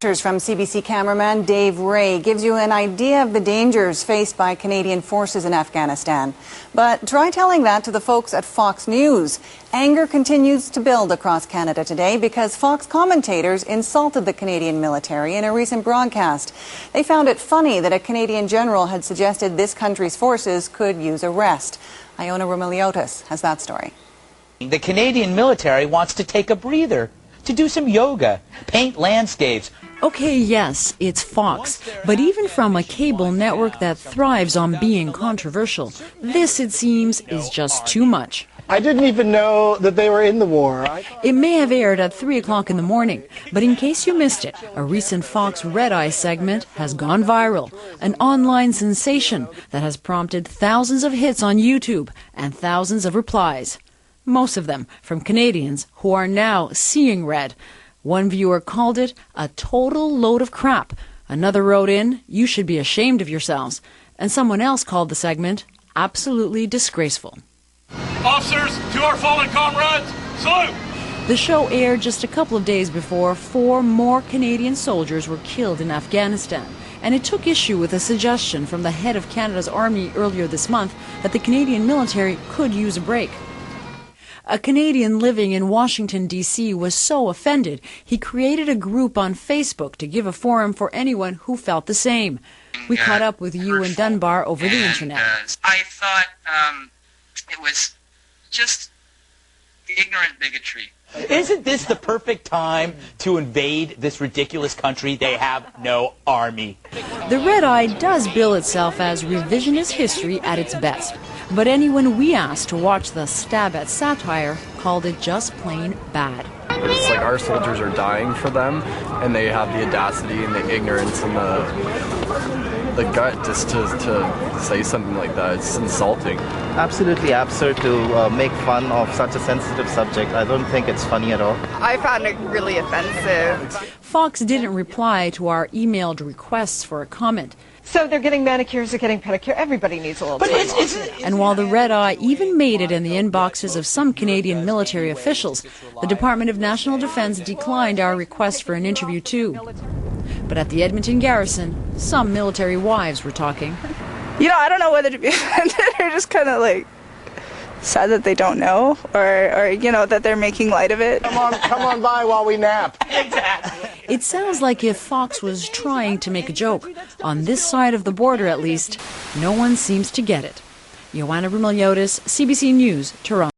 From CBC cameraman Dave Ray gives you an idea of the dangers faced by Canadian forces in Afghanistan. But try telling that to the folks at Fox News. Anger continues to build across Canada today because Fox commentators insulted the Canadian military in a recent broadcast. They found it funny that a Canadian general had suggested this country's forces could use a rest. Iona Romiliotis has that story. The Canadian military wants to take a breather, to do some yoga, paint landscapes. Okay, yes, it's Fox, but even from a cable network that thrives on being controversial, this, it seems, is just too much. I didn't even know that they were in the war. It may have aired at 3 o'clock in the morning, but in case you missed it, a recent Fox Red Eye segment has gone viral, an online sensation that has prompted thousands of hits on YouTube and thousands of replies. Most of them from Canadians who are now seeing red. One viewer called it a total load of crap. Another wrote in, "You should be ashamed of yourselves." And someone else called the segment absolutely disgraceful. Officers, to our fallen comrades, salute! The show aired just a couple of days before 4 more Canadian soldiers were killed in Afghanistan. And it took issue with a suggestion from the head of Canada's Army earlier this month that the Canadian military could use a break. A Canadian living in Washington, D.C. was so offended, he created a group on Facebook to give a forum for anyone who felt the same. We caught up with Ewan Dunbar over the internet. I thought it was just ignorant bigotry. Isn't this the perfect time to invade this ridiculous country? They have no army. The Red Eye does bill itself as revisionist history at its best. But anyone we asked to watch the stab at satire called it just plain bad. It's like our soldiers are dying for them, and they have the audacity and the ignorance and the gut just to say something like that. It's insulting. Absolutely absurd to make fun of such a sensitive subject. I don't think it's funny at all. I found it really offensive. Fox didn't reply to our emailed requests for a comment. So they're getting manicures, they're getting pedicure. Everybody needs a little time. And while the Red Eye even made it in the inboxes of some Canadian military officials, the Department of National Defence declined our request for an interview too. But at the Edmonton Garrison, some military wives were talking. You know, I don't know whether to be offended or just kind of like sad that they don't know, or you know, that they're making light of it. Come on by while we nap. Exactly. It sounds like if Fox was trying to make a joke. On this side of the border, at least, no one seems to get it. Ioana Romiliotis, CBC News, Toronto.